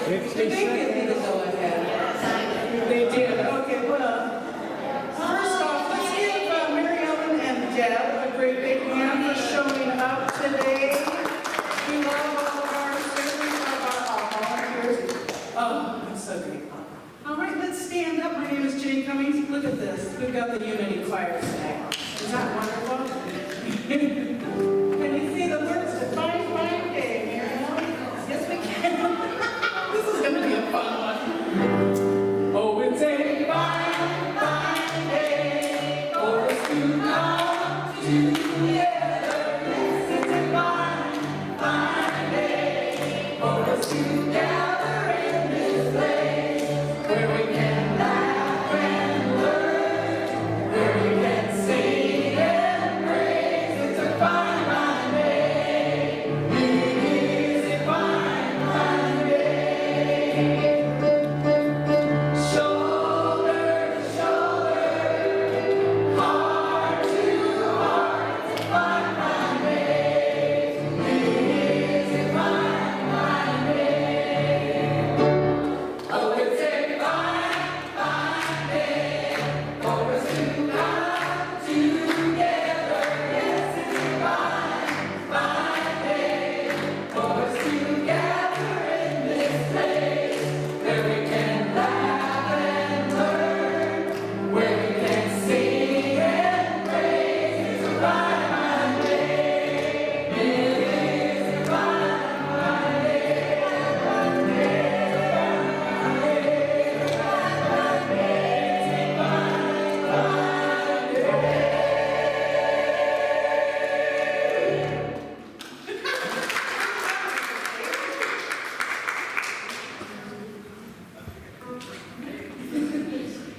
Did they give me the go-ahead? They did. Okay, well, first off, let's give Mary Ellen and Deb a great big hand for showing up today. We love all of our students, our volunteers. Oh, I'm so grateful. All right, let's stand up. My name is Janene Cummings. Look at this. We've got the Unity Choir today. Is that wonderful? Can you see the words to Fine, Fine Day, Mary Ellen? Yes, we can. This is going to be a fun one. Oh, it's a fine, fine day for us to come together. Yes, it's a fine, fine day for us to gather in this place where we can laugh and learn, where we can sing and praise. It's a fine, fine day. It is a fine, fine day. Shoulder to shoulder, heart to heart, it's a fine, fine day. It is a fine, fine day. Oh, it's a fine, fine day for us to come together. Yes, it's a fine, fine day for us to gather in this place where we can laugh and learn, where we can sing and praise. It's a fine, fine day. It is a fine, fine day. Fine day, fine day, fine day. It's a fine, fine day.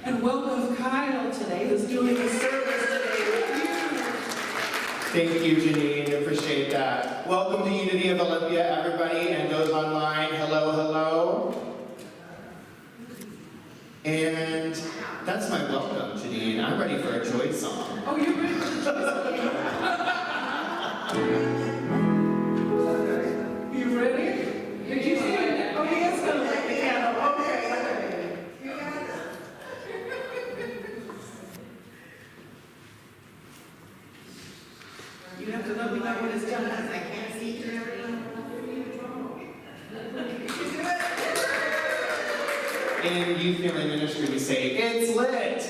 And welcome Kyle today, who's doing the service today with you. Thank you, Janine. Appreciate that. Welcome to Unity of Olympia, everybody, and those online. Hello, hello. And that's my welcome, Janine. I'm ready for a joy song. Oh, you're ready for the You ready? Did you see it? Oh, he is going to light the candle. Okay. You have to let me know when it's done. I can't see you. In Youth Family Ministry, we say, it's lit.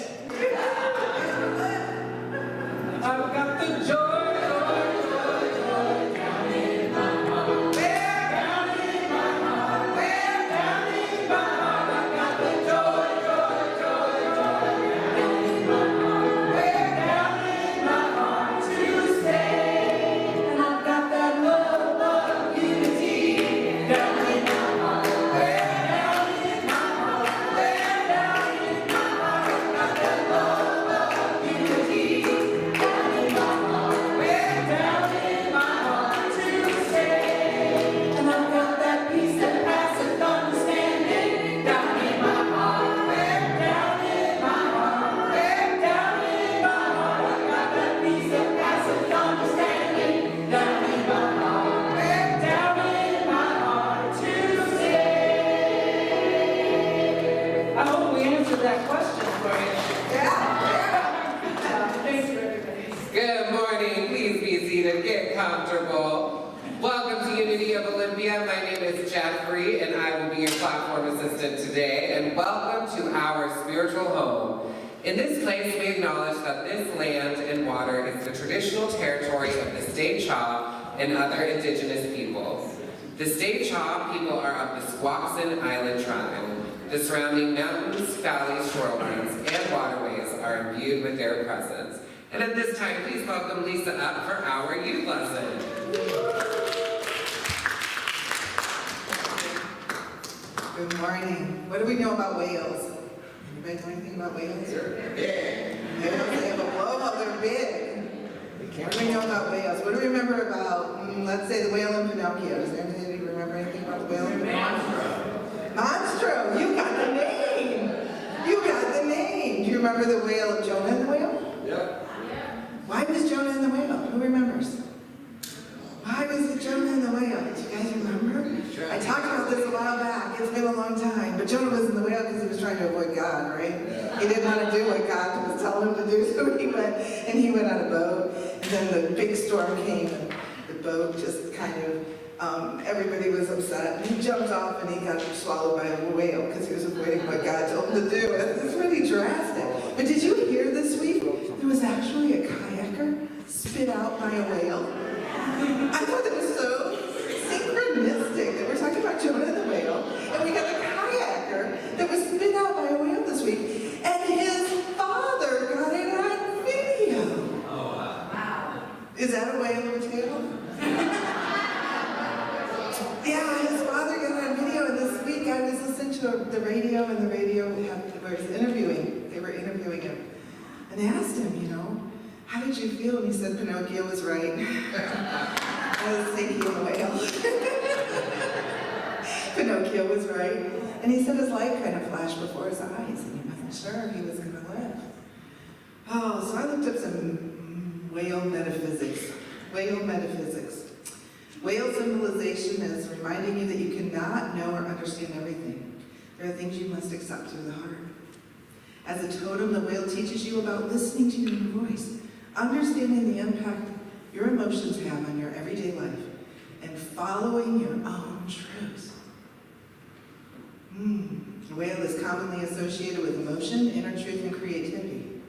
I've got the joy, joy, joy, joy down in my heart. Way down in my heart. Way down in my heart. I've got the joy, joy, joy, joy down in my heart. Way down in my heart to stay. And I've got that love of unity down in my heart. Way down in my heart. Way down in my heart. I've got that love of unity down in my heart. Way down in my heart to stay. And I've got that peace that passeth understanding down in my heart. Way down in my heart. Way down in my heart. I've got that peace that passeth understanding down in my heart. Way down in my heart to stay. I hope we answered that question for you. Thanks for everybody. Good morning. Please be seated. Get comfortable. Welcome to Unity of Olympia. My name is Jeffrey, and I will be your platform assistant today. And welcome to our spiritual home. In this place, we acknowledge that this land and water is the traditional territory of the State Chaw and other indigenous peoples. The State Chaw people are of the Squaxin Island tribe. The surrounding mountains, valleys, shorelines, and waterways are imbued with their presence. And at this time, please welcome Lisa up for our youth lesson. Good morning. What do we know about whales? Anybody know anything about whales? They're big. Whales, they have a blowhole, they're big. What do we know about whales? What do we remember about, let's say, the whale in Pinocchio? Does anybody remember anything about the whale in Pinocchio? Monstro, you got the name. You got the name. Do you remember the whale of Jonah and the whale? Yep. Why was Jonah in the whale? Who remembers? Why was it Jonah and the whale? Do you guys remember? I talked about this a while back. It's been a long time. But Jonah was in the whale because he was trying to avoid God, right? Yeah. He didn't want to do what God was telling him to do, so he went on a boat. And then the big storm came, and the boat just kind of, everybody was upset. And he jumped off and he got swallowed by a whale because he was avoiding what God told him to do. It's really drastic. But did you hear this week? There was actually a kayaker spit out by a whale. I thought that was so synchronistic that we're talking about Jonah and the whale, and we got a kayaker that was spit out by a whale this week, and his father got it on video. Oh, wow. Is that a whale of a tale? Yeah, his father got it on video, and this week I was listening to the radio, and the radio they were interviewing him, and they asked him, how did you feel? And he said, Pinocchio was right. I was thinking of a whale. Pinocchio was right. And he said his life kind of flashed before his eyes, and he wasn't sure he was going to live. Oh, so I looked up some whale metaphysics. Whale metaphysics. Whale symbolization is reminding you that you cannot know or understand everything. There are things you must accept through the heart. As a totem, the whale teaches you about listening to your inner voice, understanding the impact your emotions have on your everyday life, and following your own truths. The whale is commonly associated with emotion, inner truth, and creativity.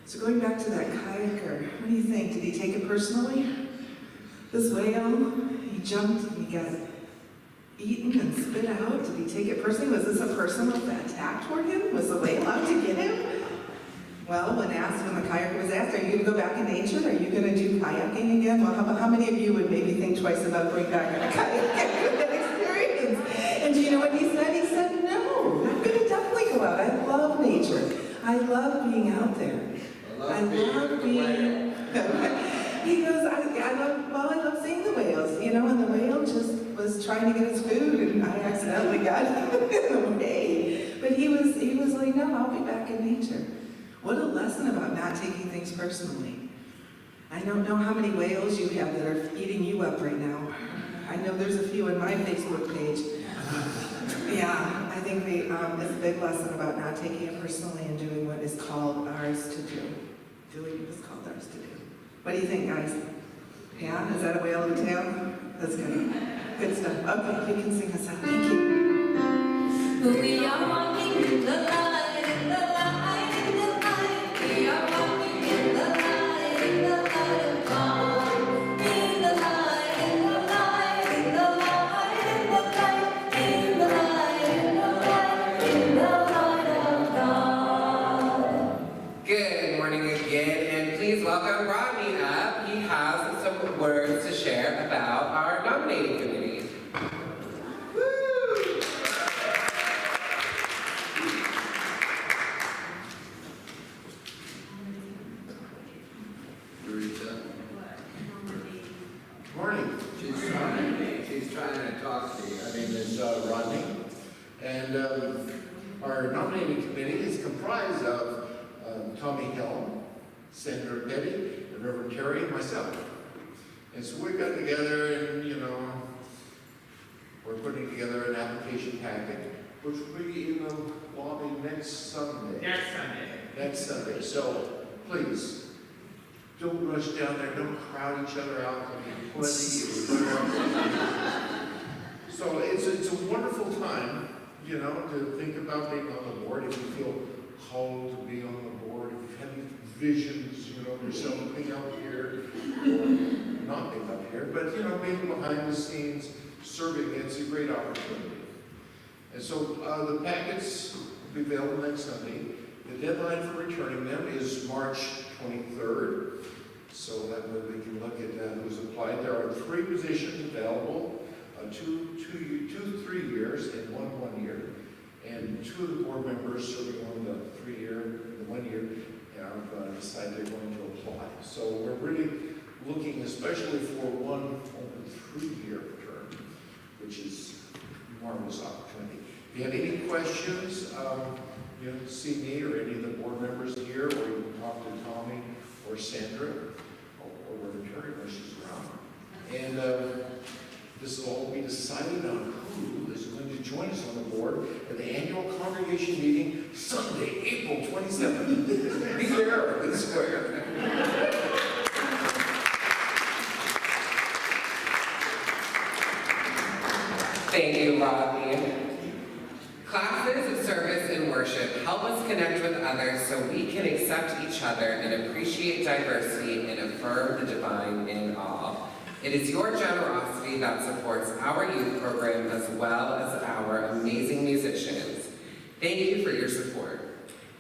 So going back to that kayaker, what do you think? Did he take it personally? This whale, he jumped and he got eaten and spit out. Did he take it personally? Was this a personal attack toward him? Was the whale out to get him? Well, when the kayaker was asked, are you going to go back in nature? Are you going to do kayaking again? Well, how many of you would maybe think twice about going back on a kayak after that experience? And do you know what he said? He said, no, I'm going to definitely go out. I love nature. I love being out there. I love being He goes, I love seeing the whales, and the whale just was trying to get his food, and I accidentally got in the way. But he was like, no, I'll be back in nature. What a lesson about not taking things personally. I don't know how many whales you have that are eating you up right now. I know there's a few on my Facebook page. Yeah, I think it's a big lesson about not taking it personally and doing what is called ours to do. Doing what is called ours to do. What do you think, guys? Yeah, is that a whale of a tale? That's good. Good stuff. Okay, you can sing us out. Thank you. We are walking in the light, in the light, in the light. We are walking in the light, in the light of God. In the light, in the light, in the light, in the light, in the light, in the light, in the light of God. Good morning again, and please welcome Rodney up. He has some words to share about our nominating committee. Morning. She's trying to talk to you. My name is Rodney, and our nominating committee is comprised of Tommy Hill, Senator Petty, and Reverend Terry, and myself. And so we got together and, we're putting together an application packet, which will be in the lobby next Sunday. Next Sunday. So please, don't rush down there, don't crowd each other out. There'll be plenty. So it's a wonderful time, to think about being on the board. If you feel called to be on the board, if you have any visions, yourself being up here, or not being up here, but being behind the scenes, serving, it's a great opportunity. And so the packets will be available next Sunday. The deadline for returning them is March 23rd. So that way we can look at who's applied. There are 3 positions available, 2 3 years and 1 year. And 2 of the board members serving on the 3 year and the 1 year have decided they're going to apply. So we're really looking especially for one open 3-year term, which is a marvelous opportunity. If you have any questions, see me or any of the board members here, or you can talk to Tommy or Sandra or Reverend Terry when she's around. And This will all be decided on who is going to join us on the board at the annual congregation meeting Sunday, April 27th. Be there in the square. Thank you, Robbie. Classes of service and worship help us connect with others so we can accept each other and appreciate diversity and affirm the divine in all. It is your generosity that supports our youth program as well as our amazing musicians. Thank you for your support.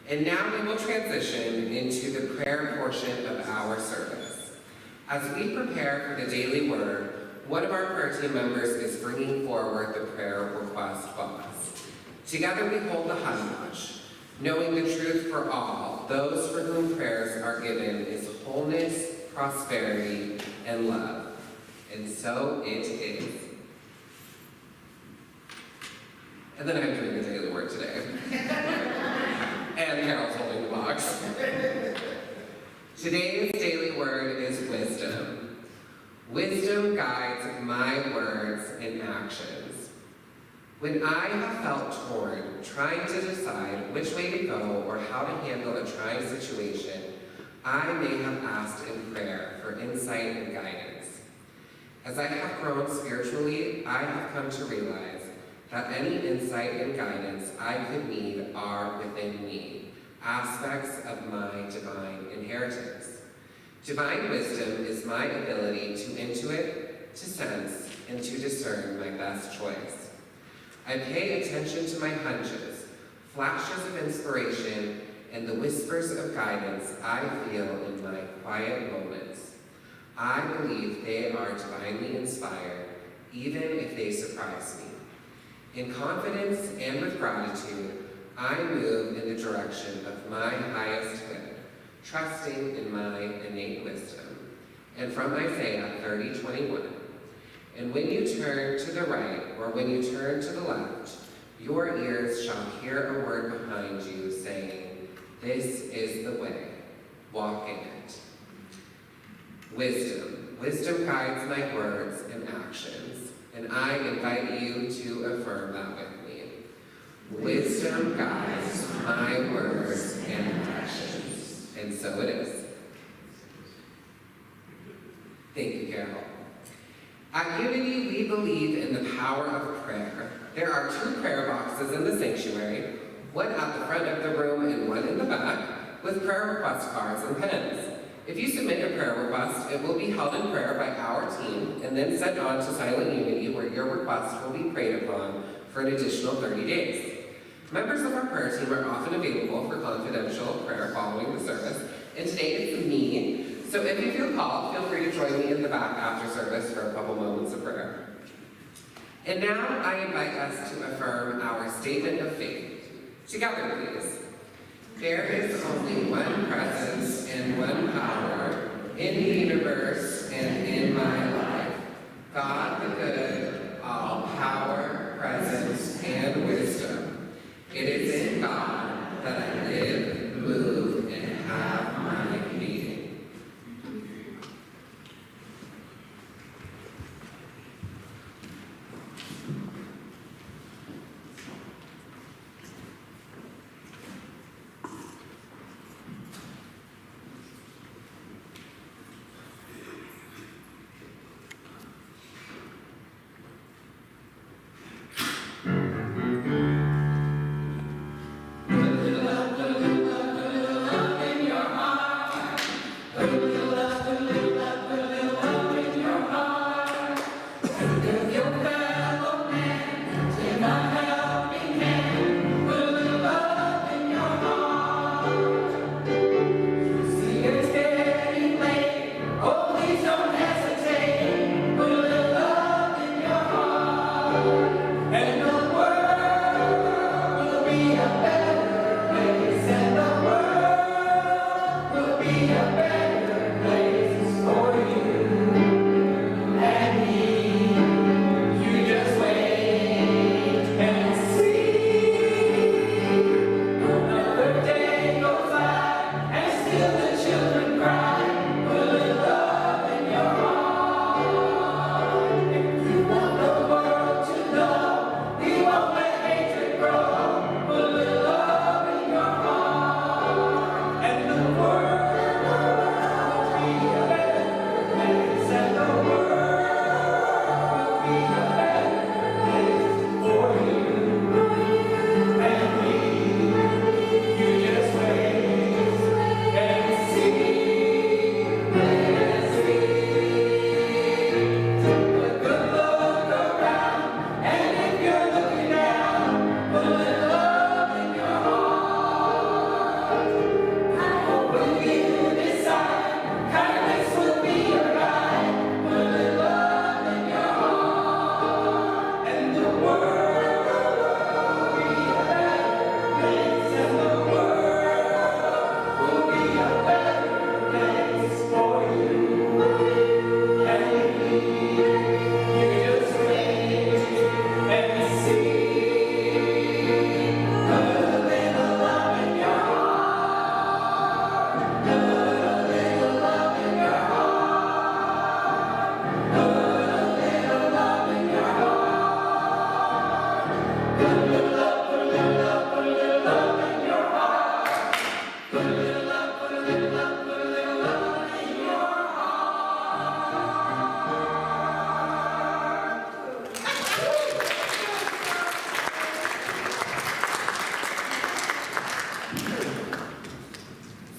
And now we will transition into the prayer portion of our service. As we prepare for the daily word, one of our prayer team members is bringing forward the prayer request box. Together we hold the hush, knowing the truth for all, those for whom prayers are given is wholeness, prosperity, and love. And so it is. And then I'm doing the daily word today. And Carol's holding the box. Today's daily word is wisdom. Wisdom guides my words and actions. When I have felt torn, trying to decide which way to go or how to handle a trying situation, I may have asked in prayer for insight and guidance. As I have grown spiritually, I have come to realize that any insight and guidance I could need are within me, aspects of my divine inheritance. Divine wisdom is my ability to intuit, to sense, and to discern my best choice. I pay attention to my hunches, flashes of inspiration, and the whispers of guidance I feel in my quiet moments. I believe they are divinely inspired, even if they surprise me. In confidence and with gratitude, I move in the direction of my highest good, trusting in my innate wisdom. And from Isaiah 30:21, and when you turn to the right, or when you turn to the left, your ears shall hear a word behind you saying, this is the way, walk in it. Wisdom. Wisdom guides my words and actions, and I invite you to affirm that with me. Wisdom guides my words and actions, and so it is. Thank you, Carol. At Unity, we believe in the power of prayer. There are 2 prayer boxes in the sanctuary, one at the front of the room and one in the back, with prayer request cards and pens. If you submit a prayer request, it will be held in prayer by our team and then sent on to Silent Unity, where your request will be prayed upon for an additional 30 days. Members of our prayer team are often available for confidential prayer following the service, and today it's me. So if you feel called, feel free to join me in the back after service for a couple moments of prayer. And now I invite us to affirm our statement of faith. Together, please. There is only one presence and one power in the universe and in my life. God the good, all power, presence, and wisdom. It is in God that I live, move, and have my being. You want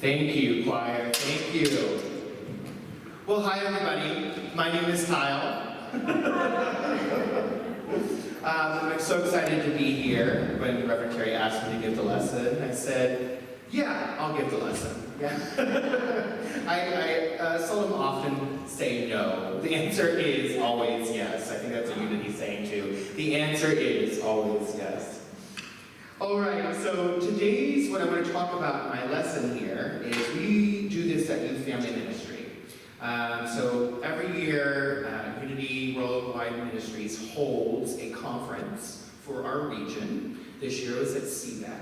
Thank you, choir. Thank you. Well, hi, everybody. My name is Kyle. I'm so excited to be here. When Reverend Terry asked me to give the lesson, I said, yeah, I'll give the lesson. Yeah. I seldom often say no. The answer is always yes. I think that's a Unity saying too. The answer is always yes. All right, so today's, what I want to talk about, my lesson here, is we do this at Youth Family Ministry. So every year, Unity Worldwide Ministries holds a conference for our region. This year it was at CVAC.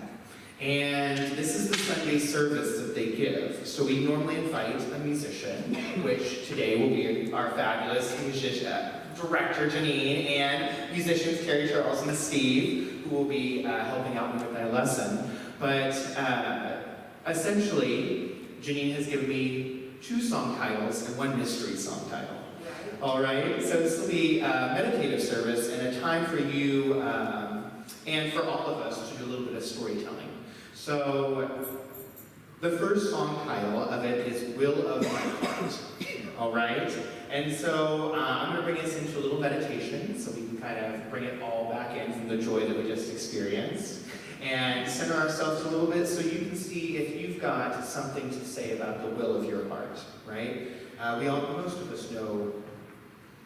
And this is the Sunday service that they give. So we normally invite a musician, which today will be our fabulous musician, director Janene, and musicians Terry, Charles, and Steve, who will be helping out with my lesson. But essentially, Janene has given me 2 song titles and 1 mystery song title. All right, so this will be a meditative service and a time for you and for all of us to do a little bit of storytelling. So the first song title of it is Will of My Heart. All right, and so I'm going to bring us into a little meditation so we can kind of bring it all back in from the joy that we just experienced and center ourselves a little bit so you can see if you've got something to say about the will of your heart, right? Most of us know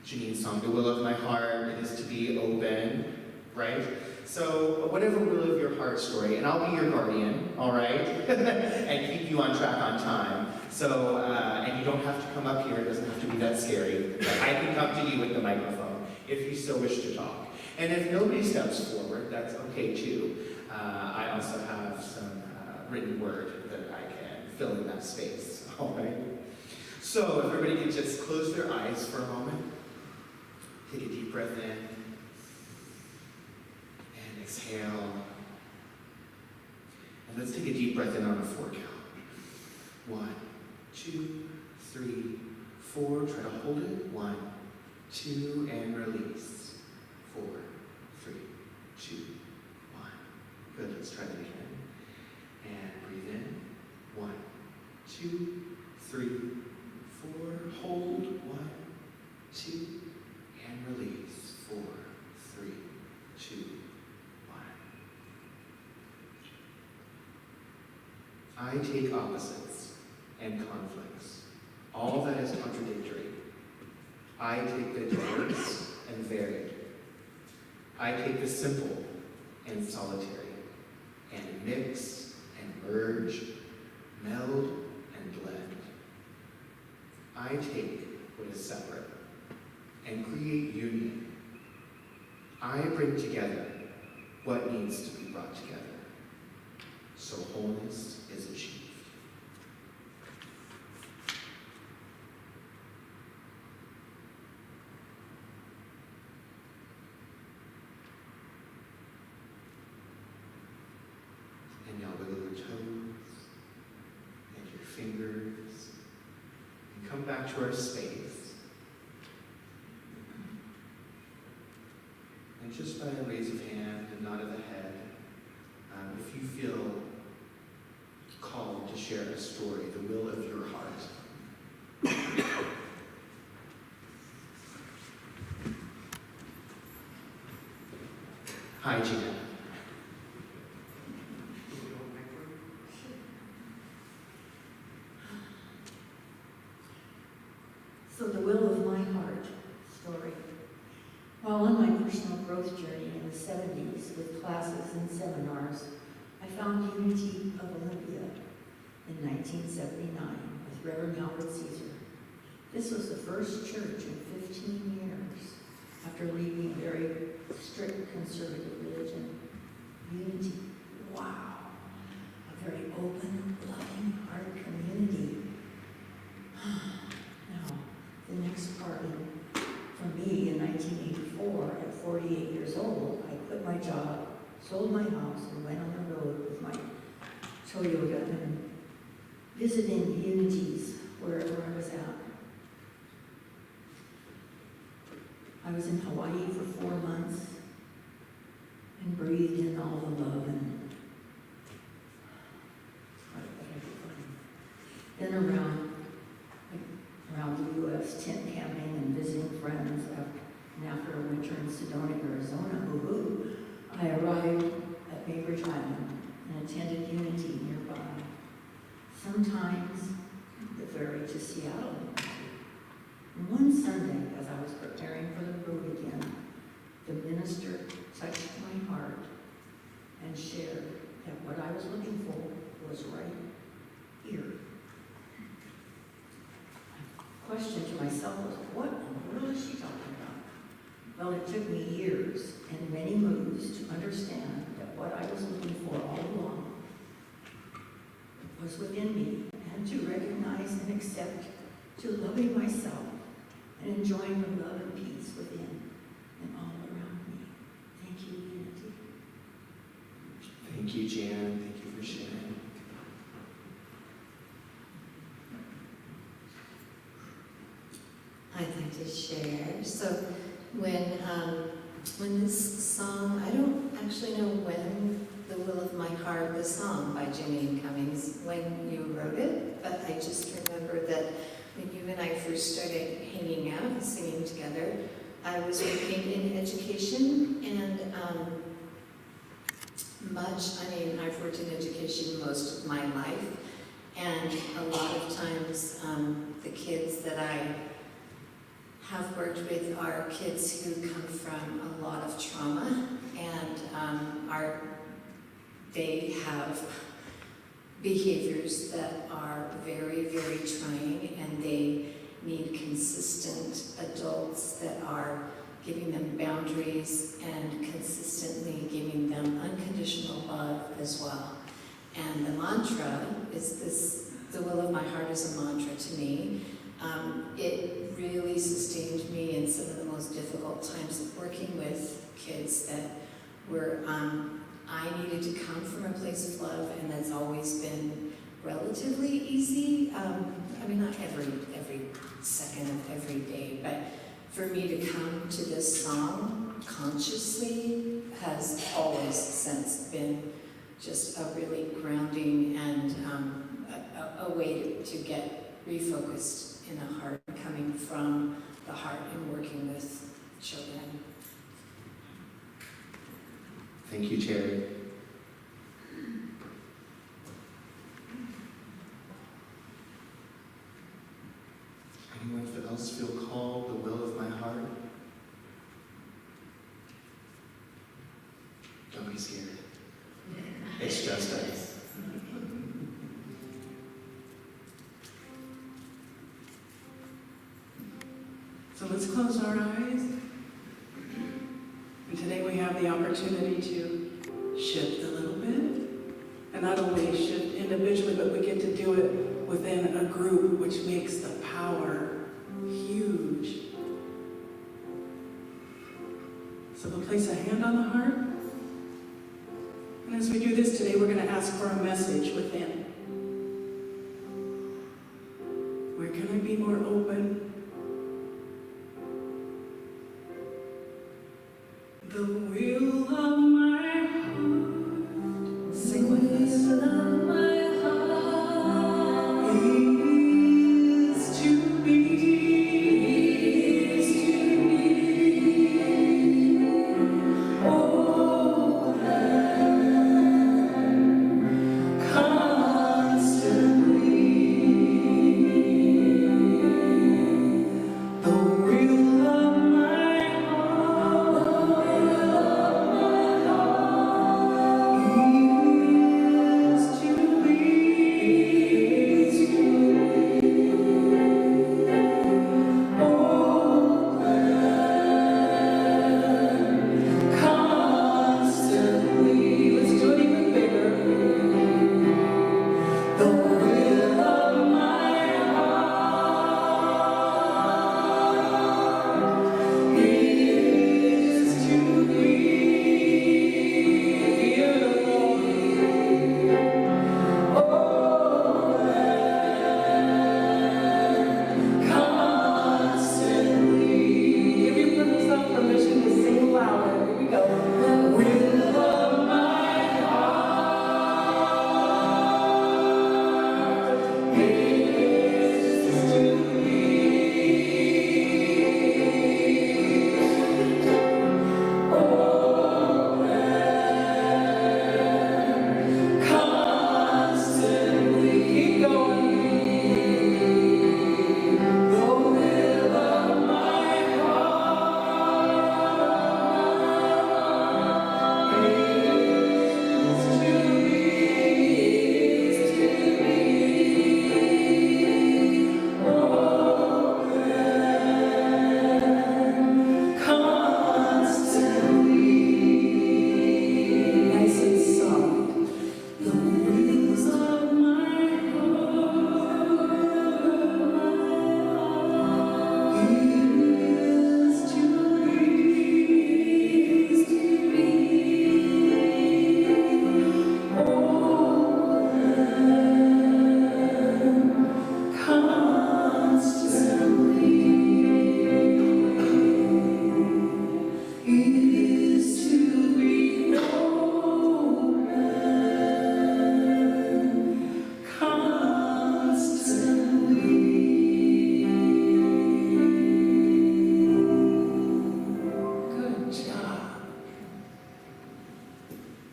Janene's song, The Will of My Heart. It is to be open, right? So whatever will of your heart story, and I'll be your guardian, all right? And keep you on track on time. So, and you don't have to come up here, it doesn't have to be that scary. I can come to you with the microphone if you still wish to talk. And if nobody steps forward, that's okay too. I also have some written word that I can fill in that space, all right? So if everybody can just close their eyes for a moment. Take a deep breath in. And exhale. And let's take a deep breath in on a 4 count. 1, 2, 3, 4. Try to hold it. 1, 2, and release. 4, 3, 2, 1. Good, let's try that again. And breathe in. 1, 2, 3, 4. Hold. 1, 2, and release. 4, 3, 2, 1. I take opposites and conflicts, all that is contradictory. I take the diverse and varied. I take the simple and solitary, and mix and merge, meld and blend. I take what is separate and create union. I bring together what needs to be brought together, so wholeness is achieved. And now wiggle your toes and your fingers and come back to our space. And just by a raise of hand and nod of the head, if you feel called to share a story, the will of your heart. Hi, Gina. So the will of my heart story. While on my personal growth journey in the 70s with classes and seminars, I found Unity of Olympia in 1979 with Reverend Albert Caesar. This was the first church in 15 years after leaving a very strict conservative religion. Unity, wow, a very open, loving, heart community. Now, the next part for me in 1984, at 48 years old, I quit my job sold my house and went on the road with my Toyota and visiting unities wherever I was at. I was in Hawaii for 4 months and breathed in all the love and then around the U.S. tent camping and visiting friends. And after a winter in Sedona, Arizona, I arrived at Bainbridge Island and attended Unity nearby. Sometimes the ferry to Seattle. And one Sunday, as I was preparing for the road again, the minister touched my heart and shared that what I was looking for was right here. My question to myself was, what in the world is she talking about? Well, it took me years and many moves to understand that what I was looking for all along was within me, and to recognize and accept, to loving myself and enjoying the love and peace within and all around me. Thank you, Unity. Thank you, Jan. Thank you for sharing. I'd like to share. So when this song, I don't actually know when The Will of My Heart, the song by Janene Cummings, when you wrote it, but I just remember that when you and I first started hanging out and singing together, I was working in education, and I've worked in education most of my life, and a lot of times the kids that I have worked with are kids who come from a lot of trauma, and they have behaviors that are very, very trying, and they need consistent adults that are giving them boundaries and consistently giving them unconditional love as well. And the mantra is this, the will of my heart is a mantra to me. It really sustained me in some of the most difficult times of working with kids that were, I needed to come from a place of love, and that's always been relatively easy. Not every second of every day, but for me to come to this song consciously has always since been just a really grounding and a way to get refocused in a heart, coming from the heart and working with children. Thank you, Cherry. Anyone else feel called the will of my heart? Don't be scared. It's just us. So let's close our eyes. And today we have the opportunity to shift a little bit. And not only shift individually, but we get to do it within a group, which makes the power huge. So we'll place a hand on the heart. And as we do this today, we're going to ask for a message within. Where can I be more open? The will of my heart. Sing with us. The will of my heart is to be. To be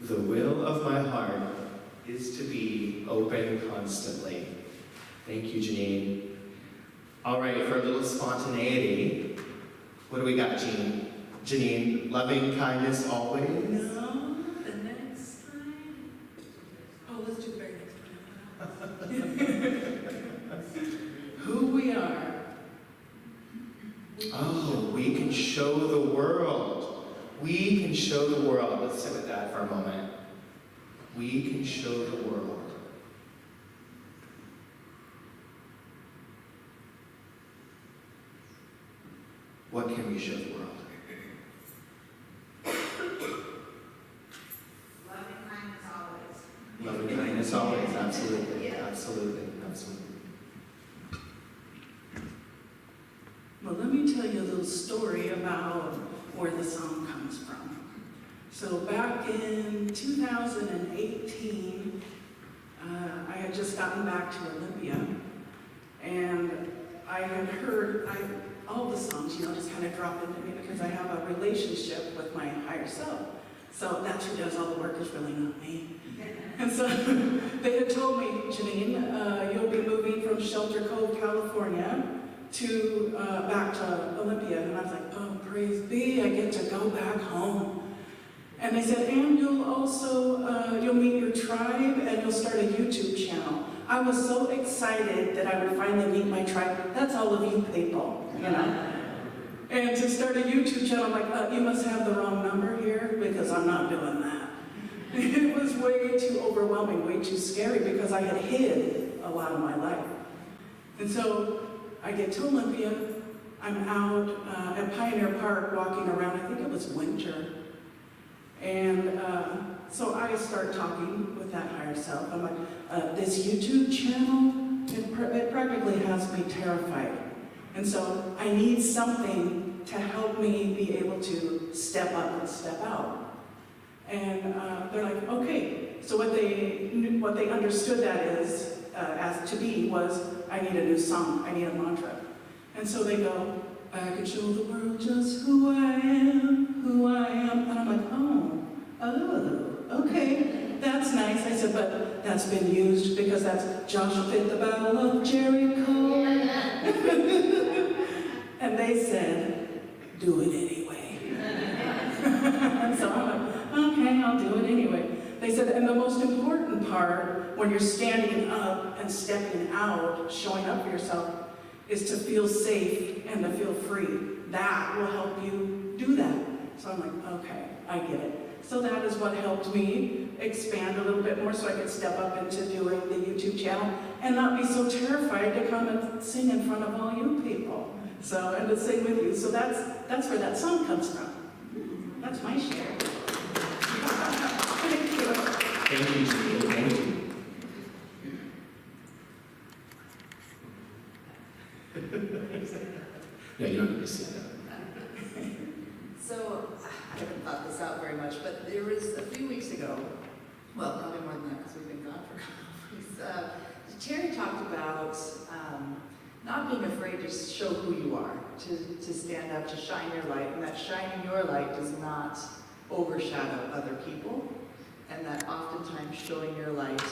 The will of my heart is to be open constantly. Thank you, Janene. All right, for a little spontaneity, what do we got, Janene? Loving kindness always? No, the next time. Oh, let's do the very next one. Who we are. Oh, we can show the world. We can show the world. Let's sit with that for a moment. We can show the world. What can we show the world? Loving kindness always. Loving kindness always, absolutely, absolutely, absolutely. Well, let me tell you a little story about where the song comes from. So back in 2018, I had just gotten back to Olympia, and I had heard all the songs, just kind of drop into me because I have a relationship with my higher self. So that's who does all the work, is really not me. And so they had told me, Janene, you'll be moving from Shelter Cove, California, to back to Olympia. And I was like, oh, praise be, I get to go back home. And they said, and you'll also, you'll meet your tribe and you'll start a YouTube channel. I was so excited that I would finally meet my tribe. That's all of you people, And to start a YouTube channel, I'm like, you must have the wrong number here because I'm not doing that. It was way too overwhelming, way too scary because I had hid a lot of my life. And so I get to Olympia, I'm out at Pioneer Park walking around, I think it was winter. And so I start talking with that higher self. I'm like, this YouTube channel, it practically has me terrified. And so I need something to help me be able to step up and step out. And they're like, okay. So what they understood that is, as to be, was I need a new song, I need a mantra. And so they go, I can show the world just who I am, who I am. And I'm like, oh, okay, that's nice. I said, but that's been used because that's Joshua fit the battle of Jericho. And they said, do it anyway. And so I'm like, okay, I'll do it anyway. They said, and the most important part when you're standing up and stepping out, showing up for yourself, is to feel safe and to feel free. That will help you do that. So I'm like, okay, I get it. So that is what helped me expand a little bit more so I could step up into doing the YouTube channel and not be so terrified to come and sing in front of all you people. So, and to sing with you. So that's where that song comes from. That's my share. Thank you. Thank you, Janene. Thank you. Yeah, you don't need to say that. So, I haven't thought this out very much, but there was a few weeks ago, well, probably more than that because we've been gone for a couple of weeks, Terry talked about not being afraid to show who you are, to stand up, to shine your light, and that shining your light does not overshadow other people, and that oftentimes showing your light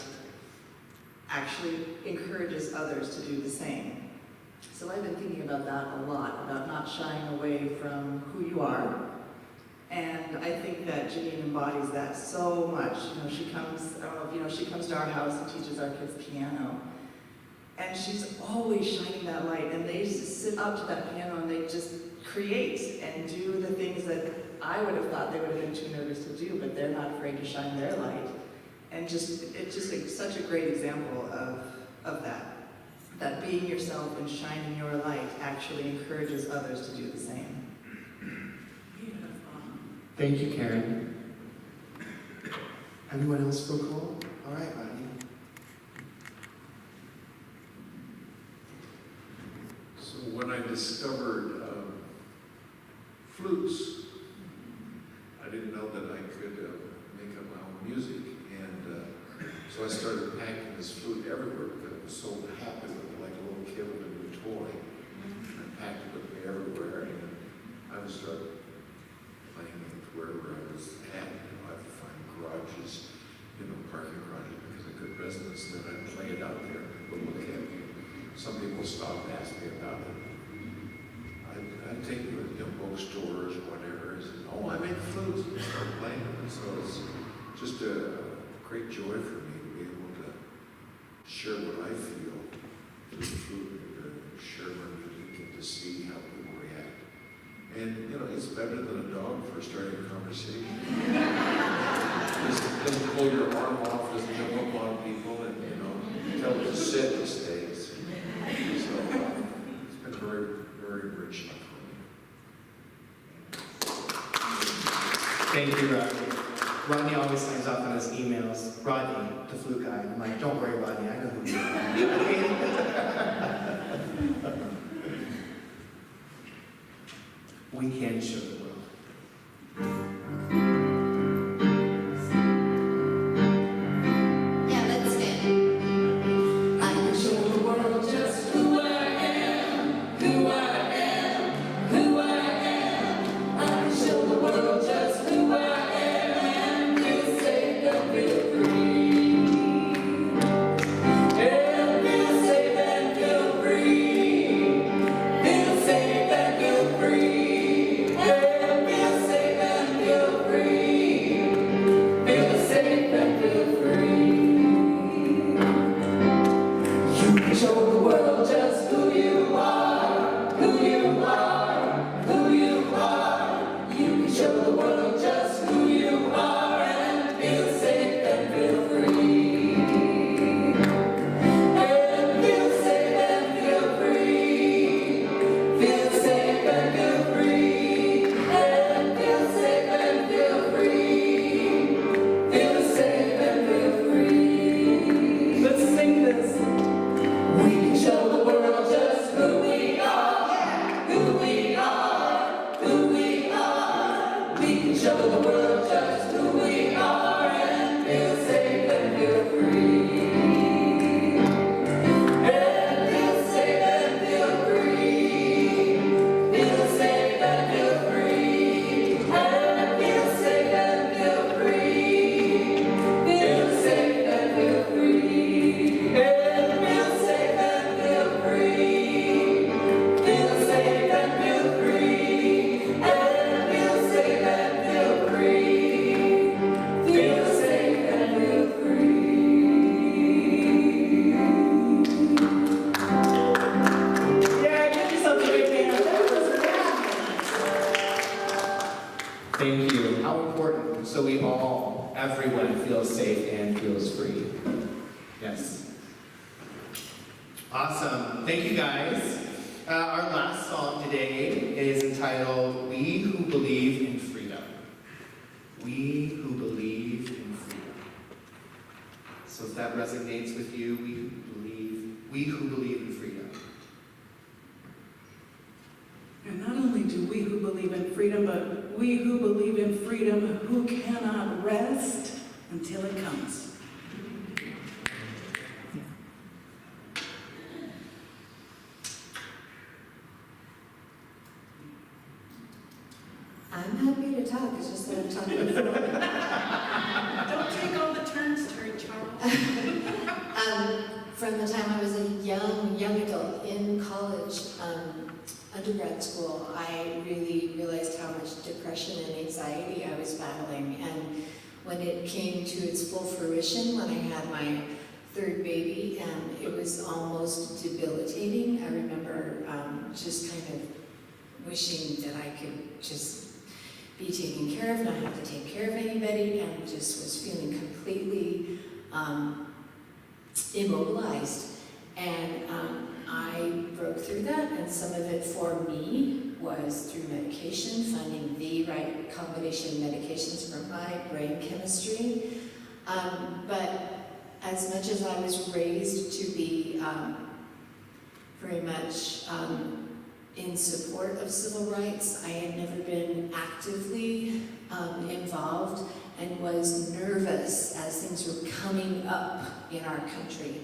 actually encourages others to do the same. So I've been thinking about that a lot, about not shying away from who you are. And I think that Janene embodies that so much. She comes, I don't know if you know, she comes to our house and teaches our kids piano. And she's always shining that light. And they just sit up to that piano and they just create and do the things that I would have thought they would have been too nervous to do, but they're not afraid to shine their light. And it's just such a great example of that. That being yourself and shining your light actually encourages others to do the same. Thank you, Karen. Anyone else feel called? All right, Rodney. So when I discovered flutes, I didn't know that I could make up my own music. And so I started packing this flute everywhere because I was so happy with it, like a little kid with a new toy. I packed it with me everywhere, and I would start playing it wherever I was at. I'd find garages some people stop and ask me about it. I take you to bookstores or whatever. I said, oh, I make flutes and start playing them. So it's just a great joy for me to be able to share what I feel through the flute, and to share my music and to see how people react. And, you know, it's better than a dog for starting a conversation. Doesn't pull your arm off, doesn't jump up on people, and, you know, tell it to sit, it stays. So it's been very, very rich for me. Thank you, Rodney. Rodney always signs off on his emails, Rodney, the flute guy. I'm like, don't worry, Rodney, I know who you are. We can show the world. Yeah, let's stand. I can show the world just who I am, who I am, who I am. I can show the world just who I am, and feel safe and feel free. And feel safe and feel free. Feel safe and feel free. Show the world just who you are, who you are, who you are. You can show the world just who you are and feel safe and feel free. And feel safe and feel free. Feel safe and feel free. And feel safe and feel free. Feel safe and feel free. Let's sing this. We can show the world just who we are, who we are, who we are. We can show the world just who we are and feel safe and feel free. And feel safe and feel free. Feel safe and feel free. And feel safe and feel free. Feel safe and feel free. And feel safe and feel free. Feel safe and feel free. And feel safe and feel free. Feel safe and feel free. Yeah, give yourself a big hand. That was Thank you. How important. So we all, everyone feels safe and feels free. Yes. Awesome. Thank you, guys. Our last song today is entitled We Who Believe in Freedom. We Who Believe in Freedom. So if that resonates with you, we who believe in freedom. And not only do we who believe in freedom, but we who believe in freedom who cannot rest until it comes. I'm happy to talk, it's just that I'm talking before. Don't take all the turns, Terry Charles. From the time I was a young adult in college, undergrad school, I really realized how much depression and anxiety I was battling. And when it came to its full fruition, when I had my third baby, and it was almost debilitating. I remember just kind of wishing that I could just be taken care of, not have to take care of anybody, and just was feeling completely immobilized. And I broke through that, and some of it for me was through medication, finding the right combination of medications for my brain chemistry. But as much as I was raised to be very much in support of civil rights, I had never been actively involved and was nervous as things were coming up in our country,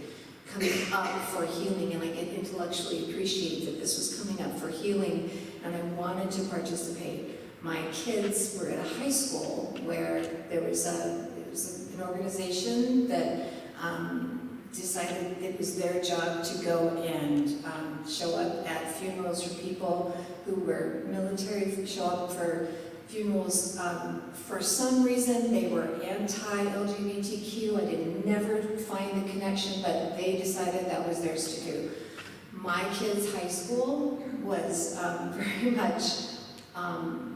coming up for healing, and I could intellectually appreciate that this was coming up for healing, and I wanted to participate. My kids were at a high school where there was an organization that decided it was their job to go and show up at funerals for people who were military, show up for funerals. For some reason, they were anti-LGBTQ. I did never find the connection, but they decided that was theirs to do. My kids' high school was very much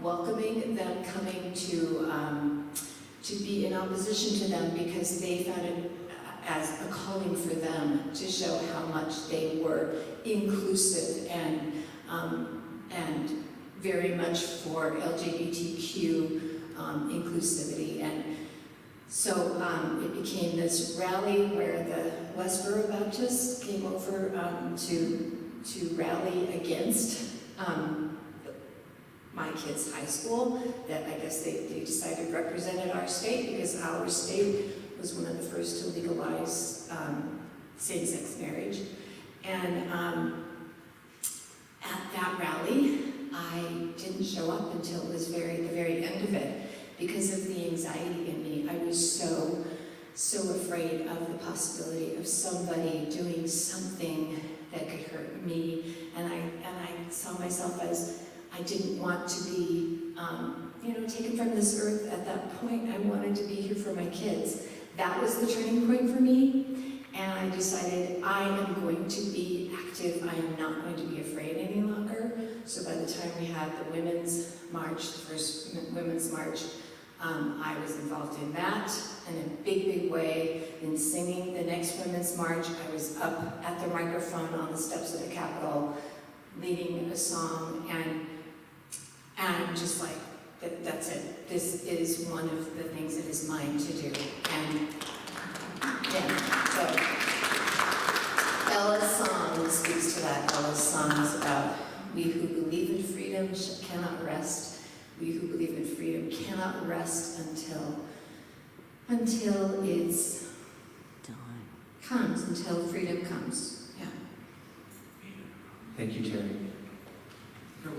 welcoming them coming to be in opposition to them because they found it as a calling for them to show how much they were inclusive and very much for LGBTQ inclusivity. And so it became this rally where the Westboro Baptists came over to rally against my kids' high school that I guess they decided represented our state because our state was one of the first to legalize same-sex marriage. And at that rally, I didn't show up until it was the very end of it because of the anxiety in me. I was so afraid of the possibility of somebody doing something that could hurt me. And I saw myself as I didn't want to be, taken from this earth at that point. I wanted to be here for my kids. That was the turning point for me. And I decided I am going to be active. I am not going to be afraid any longer. So by the time we had the Women's March, the first Women's March, I was involved in that in a big way. In singing the next Women's March, I was up at the microphone on the steps of the Capitol, leading a song, and just like, that's it. This is one of the things that is mine to do. And yeah, so Ella's song speaks to that. Ella's song is about we who believe in freedom cannot rest. We who believe in freedom cannot rest until it's comes, until freedom comes. Yeah. Thank you, Terry.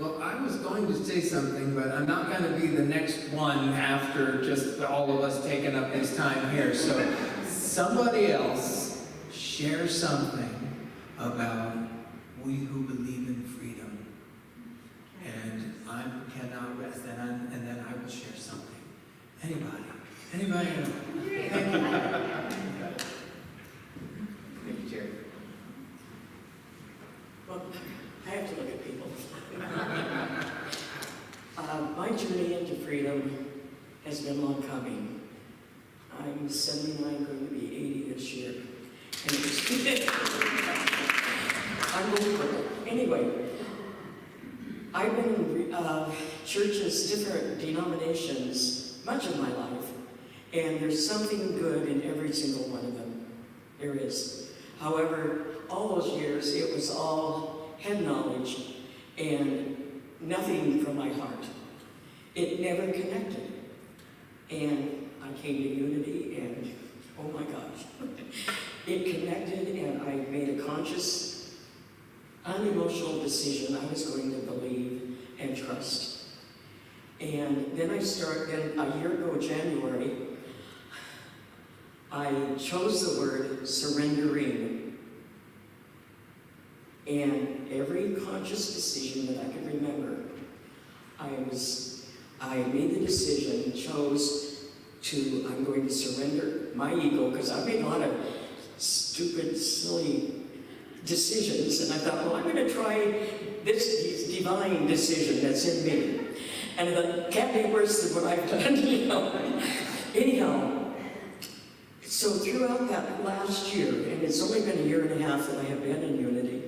Well, I was going to say something, but I'm not going to be the next one after just all of us taking up this time here. So somebody else share something about we who believe in freedom. And I cannot rest, and then I will share something. Anybody? Anybody? Thank you, Terry. Well, I have to look at people. My journey into freedom has been long coming. I'm 79, going to be 80 this year. And unbelievable. Anyway, I've been in churches, different denominations, much of my life, and there's something good in every single one of them. There is. However, all those years, it was all head knowledge and nothing from my heart. It never connected. And I came to Unity and, oh my gosh, it connected and I made a conscious, unemotional decision I was going to believe and trust. And then then a year ago, January, I chose the word surrendering. And every conscious decision that I could remember, I made the decision, chose to, I'm going to surrender my ego, because I've made a lot of stupid, silly decisions, and I thought, well, I'm going to try this divine decision that's in me. And I thought, can't be worse than what I've done, Anyhow, so throughout that last year, and it's only been a year and a half that I have been in Unity,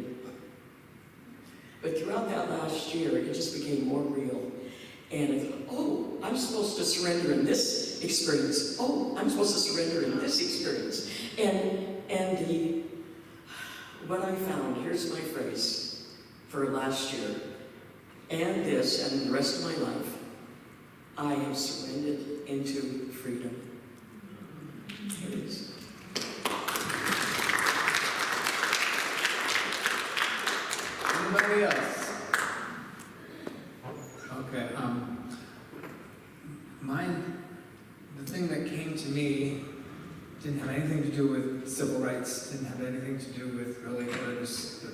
but throughout that last year, it just became more real. And I thought, oh, I'm supposed to surrender in this experience. Oh, I'm supposed to surrender in this experience. And what I found, here's my phrase for last year, and this, and the rest of my life, I have surrendered into freedom. Here it is. Anybody else? Okay, the thing that came to me didn't have anything to do with civil rights, didn't have anything to do with really where this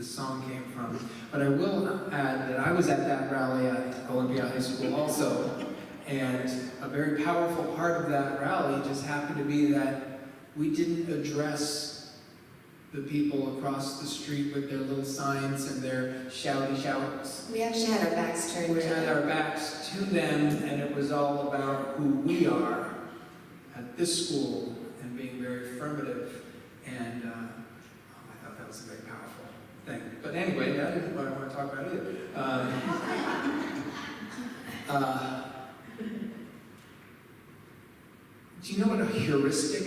song came from. But I will add that I was at that rally at Olympia High School also, and a very powerful part of that rally just happened to be that we didn't address the people across the street with their little signs and their shouty shouts. We actually had our backs turned We to had our backs to them, and it was all about who we are at this school and being very affirmative. And I thought that was a very powerful thing. But anyway, that isn't what I want to talk about either. Do you know what a heuristic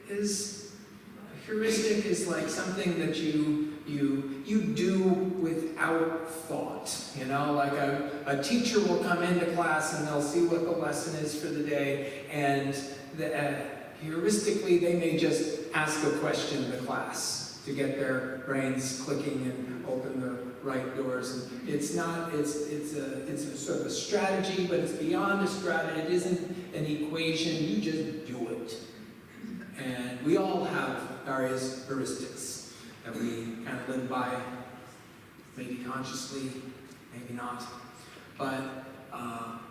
is? A heuristic is like something that you do without thought. You know, like a teacher will come into class and they'll see what the lesson is for the day, and heuristically they may just ask a question in the class to get their brains clicking and open the right doors. And it's a sort of a strategy, but it's beyond a strategy. It isn't an equation. You just do it. And we all have various heuristics that we kind of live by, maybe consciously, maybe not. But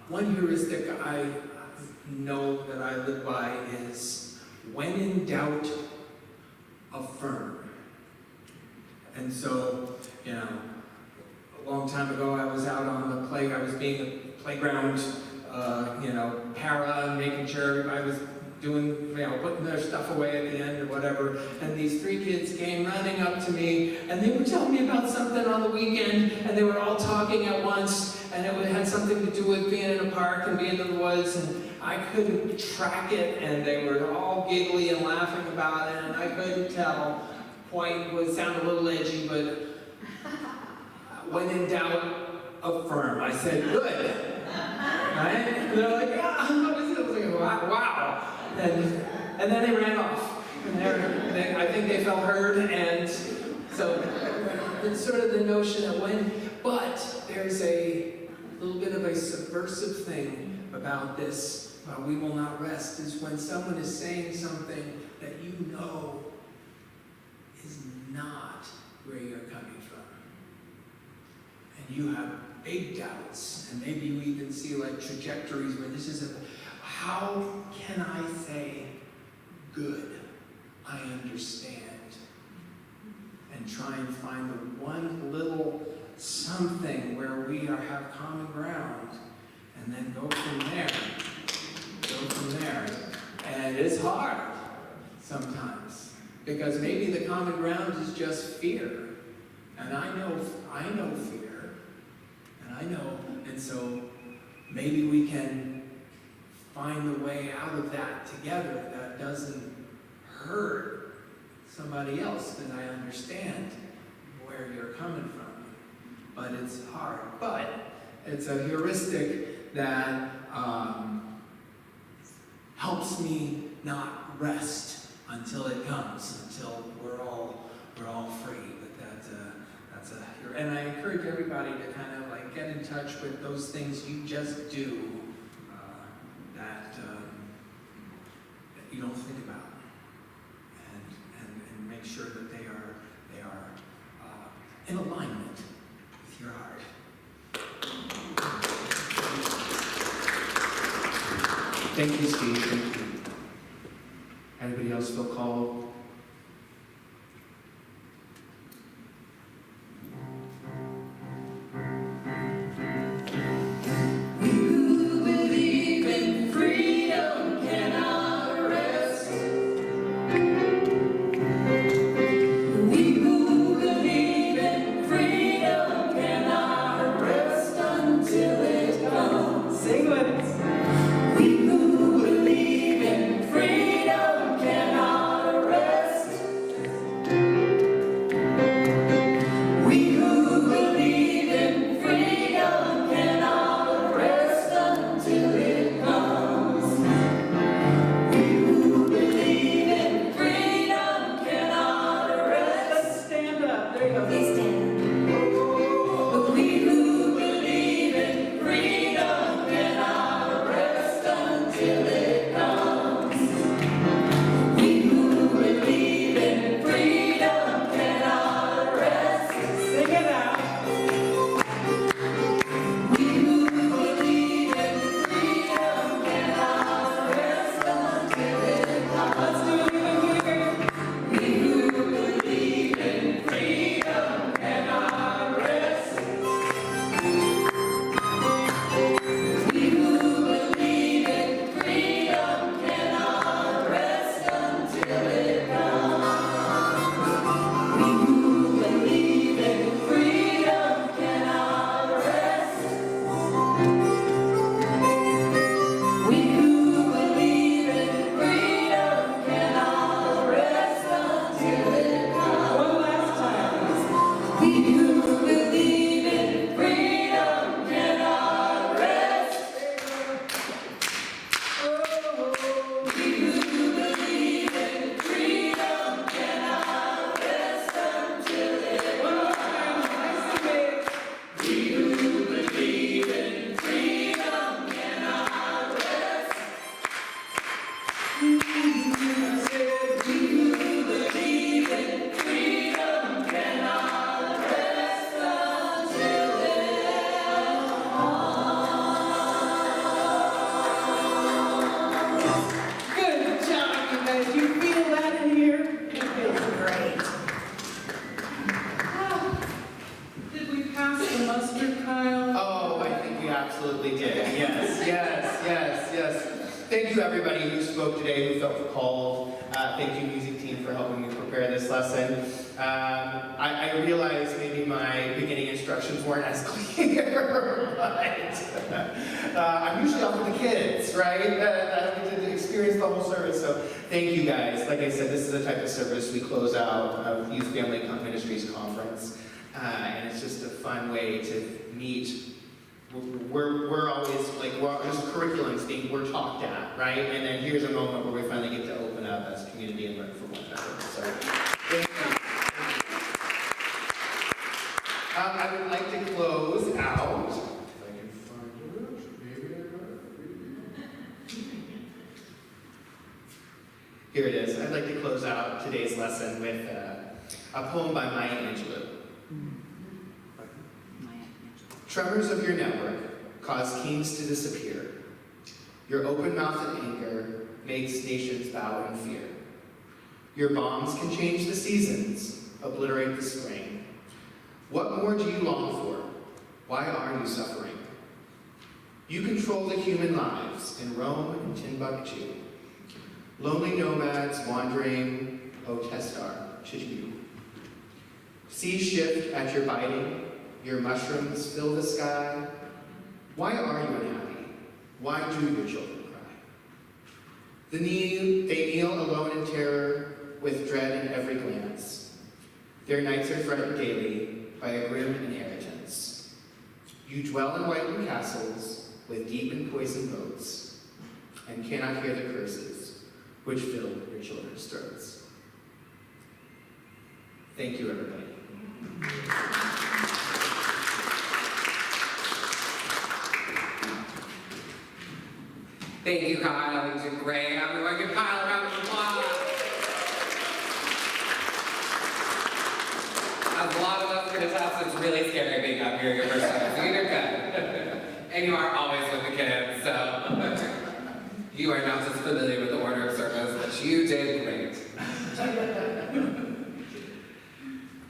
one heuristic I know that I live by is, when in doubt, affirm. And so, you know, a long time ago I was out on the I was being a playground, para, making sure everybody was doing, putting their stuff away at the end or whatever. And these three kids came running up to me, and they were telling me about something on the weekend, and they were all talking at once, and it had something to do with being in a park and being in the woods, and I couldn't track it, and they were all giggly and laughing about it, and I couldn't tell. Point would sound a little edgy, but when in doubt, affirm. I said, good. Right? And they're like, yeah, what is it? I was like, wow. And then they ran off. And I think they felt heard, and so it's sort of the notion of but there's a little bit of a subversive thing about this, we will not rest, is when someone is saying something that you know is not where you're coming from. And you have big doubts, and maybe you even see like trajectories where this isn't. How can I say, good, I understand, and try and find the one little something where we have common ground, and then go from there. And it's hard sometimes, because maybe the common ground is just fear. And I know fear. And so maybe we can find the way out of that together that doesn't hurt somebody else, because I understand where you're coming from. But it's hard. But it's a heuristic that helps me not rest until it comes, until we're all free. But and I encourage everybody to kind of like get in touch with those things you just do that you don't think about, and make sure that they are in alignment with your heart. Thank you, Steve. Thank you. Anybody else feel called? Sing with us. We who believe in freedom cannot rest. Good job, you guys. You feel that in here? It feels great. Did we pass the mustard, Kyle? Oh, I think we absolutely did. Yes. Thank you, everybody who spoke today, who felt called. Thank you, music team, for helping me prepare this lesson. I realize maybe my beginning instructions weren't as clear, but I'm usually off with the kids, right? I don't get to experience the whole service, so thank you guys. Like I said, this is the type of service we close out of Youth Family Ministries Conference, and it's just a fun way to meet. We're always like, there's curriculums we're talked at, right? And then here's a moment where we finally get to open up as a community and learn from one another. So, thank you. I would like to close out. If I can find it, maybe I got it. Here it is. I'd like to close out today's lesson with a poem by Maya Angelou. Tremors of your network cause kings to disappear. Your open-mouthed anger makes nations bow in fear. Your bombs can change the seasons, obliterate the spring. What more do you long for? Why are you suffering? You control the human lives in Rome and Timbuktu. Lonely nomads wandering, O Testar, Chichibu. Seas shift at your biting. Your mushrooms fill the sky. Why are you unhappy? Why do your children cry? They kneel alone in terror, with dread in every glance. Their nights are fretted daily by a grim inheritance. You dwell in whitened castles, with deep and poisoned boats, and cannot hear the curses which fill your children's throats. Thank you, everybody. Thank you, Kyle. You did great. Everyone give Kyle a round of applause. As a lot of us can attest, it's really scary being up here your first time. So you did good. And you are always with the kids, so you are not just familiar with the order of service, but you did great.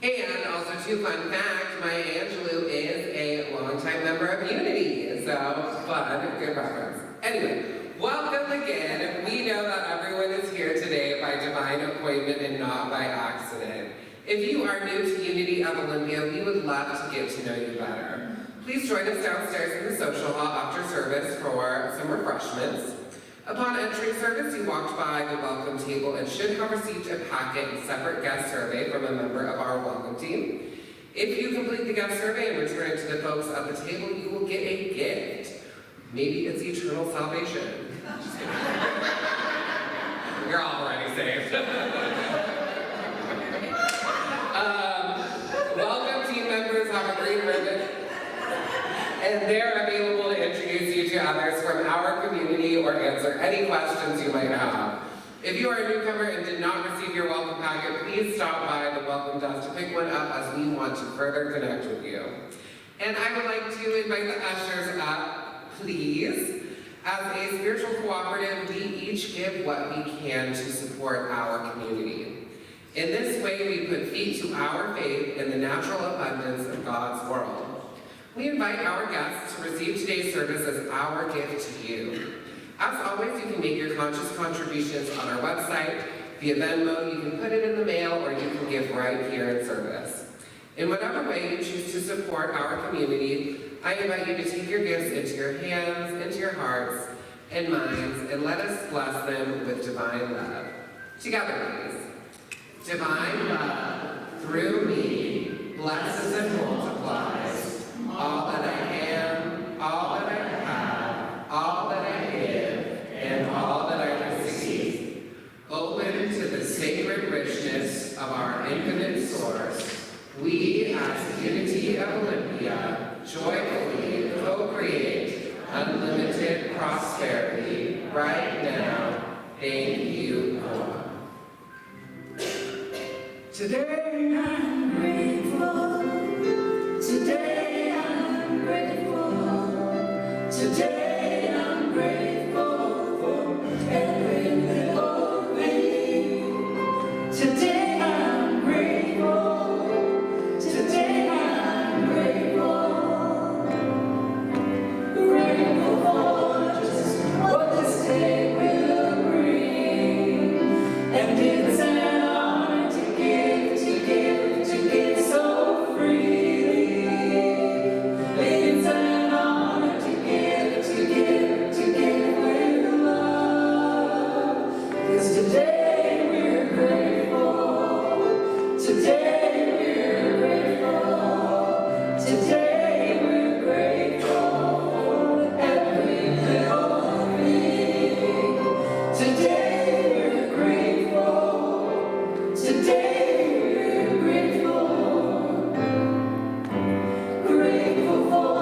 And also, too, fun fact, Maya Angelou is a longtime member of Unity. So, fun, good reference. Anyway, welcome again. We know that everyone is here today by divine appointment and not by accident. If you are new to Unity of Olympia, we would love to get to know you better. Please join us downstairs in the social hall after service for some refreshments. Upon entering service, you walked by the welcome table and should have received a packet and separate guest survey from a member of our welcome team. If you complete the guest survey and return it to the folks at the table, you will get a gift. Maybe it's eternal salvation. Just kidding. You're already saved. Welcome team members have a green ribbon, and they're available to introduce you to others from our community or answer any questions you might have. If you are a newcomer and did not receive your welcome packet, please stop by the welcome desk to pick one up as we want to further connect with you. And I would like to invite the ushers up, please. As a spiritual cooperative, we each give what we can to support our community. In this way, we put feet to our faith in the natural abundance of God's world. We invite our guests to receive today's service as our gift to you. As always, you can make your conscious contributions on our website. Via Venmo, you can put it in the mail, or you can give right here in service. In whatever way you choose to support our community, I invite you to take your gifts into your hands, into your hearts and minds, and let us bless them with divine love. Together, please. Divine love, through me, blesses and multiplies all that I am, all that I have, all that I give, and all that I receive. Open to the sacred richness of our infinite source, we as Unity of Olympia joyfully co-create unlimited prosperity right now. Thank Today I'm grateful. Today I'm grateful. Today I'm grateful for every little thing. Today I'm grateful. Today I'm grateful. Grateful for just what this day will bring. And it's an honor to give so freely. It's an honor to give with love. 'Cause today we're grateful. Today we're grateful. Today we're grateful for every little thing. Today we're grateful. Today we're grateful. Grateful for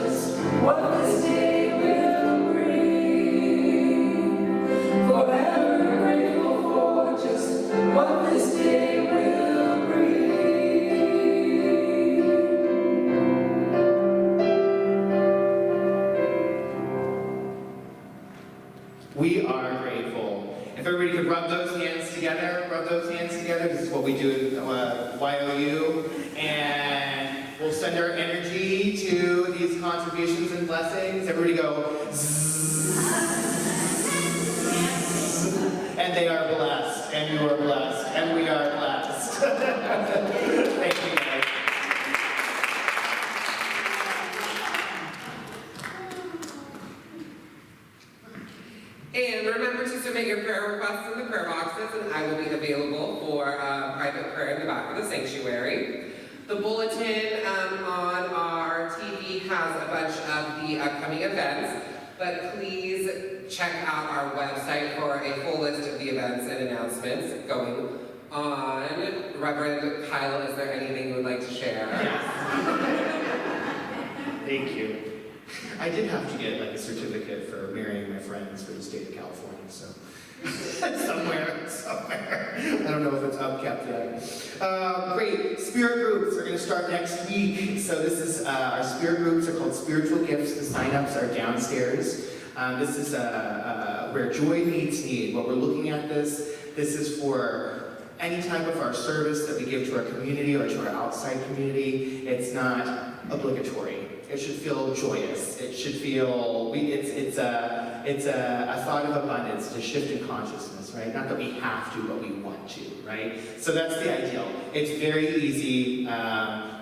just what this day will bring. Forever grateful for just what this day will bring. We are grateful. If everybody could rub those hands together, This is what we do at YOU. And we'll send our energy to these contributions and blessings. Everybody go zzz. And they are blessed, and you are blessed, and we are blessed. Thank you, guys. And remember to submit your prayer requests in the prayer boxes, and I will be available for private prayer in the back of the sanctuary. The bulletin on our TV has a bunch of the upcoming events, but please check out our website for a full list of the events and announcements going on. Reverend Kyle, is there anything you would like to share? Thank you. I did have to get like a certificate for marrying my friends for the state of California, so somewhere. I don't know if it's upkept yet. Great, spirit groups are going to start next week. So this is, our spirit groups are called Spiritual Gifts. The sign-ups are downstairs. This is where joy meets need. What we're looking at this is for any type of our service that we give to our community or to our outside community. It's not obligatory. It should feel joyous. It should feel, it's a thought of abundance, a shift in consciousness, right? Not that we have to, but we want to, right? So that's the ideal. It's very easy.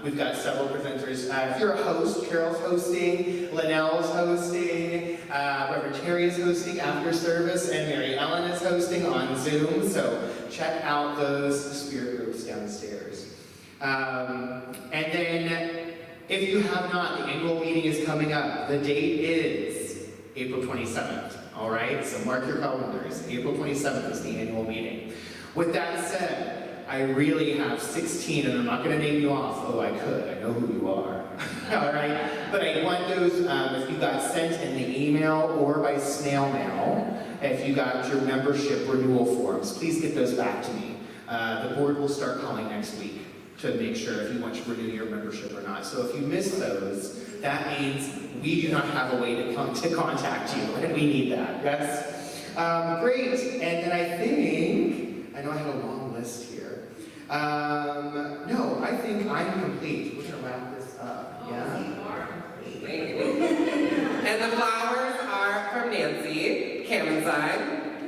We've got several presenters. If you're a host, Carol's hosting, Linnell's hosting, Reverend Terry is hosting after service, and Mary Ellen is hosting on Zoom. So check out those spirit groups downstairs. And then, if you have not, the annual meeting is coming up. The date is April 27th, all right? So mark your calendars. April 27th is the annual meeting. With that said, I really have 16, and I'm not going to name you off, although I could. I know who you are, all right? But I want those, if you got sent in the email or by snail mail, if you got your membership renewal forms, please get those back to me. The board will start calling next week to make sure if you want to renew your membership or not. So if you miss those, that means we do not have a way to contact you, and we need that, yes? Great, and then I know I have a long list here. No, I think I'm complete. We're gonna wrap this up, yeah? Thank you. And the flowers are from Nancy, Camanside,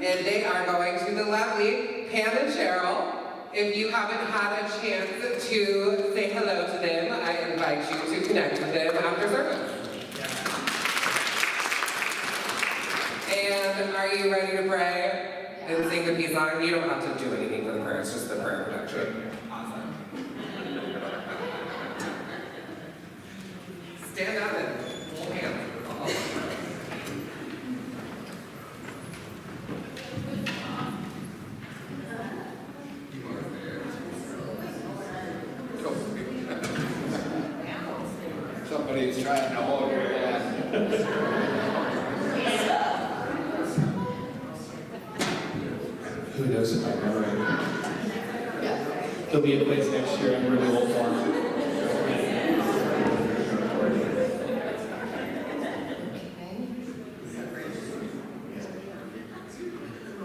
and they are going to the lovely Pam and Cheryl. If you haven't had a chance to say hello to them, I invite you to connect with them after service. And are you ready to pray and sing the peace song? You don't have to do anything for the prayer, it's just the prayer production. Awesome. Stand up and hold hands. Somebody's trying to hold your hand. Who knows if I remember? There'll be a quiz next year in renewal form.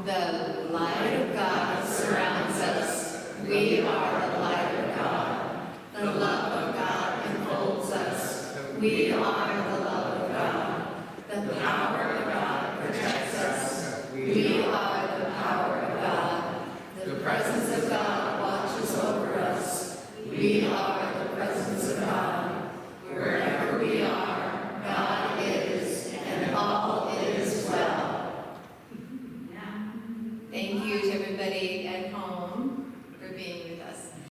The light of God surrounds us. We are the light of God. The love of God enfolds us. We are the love of God. The power of God protects us. We are the power of God. The presence of God watches over us. We are the presence of God. Wherever we are, God is, and all is well. Thank you to everybody at home.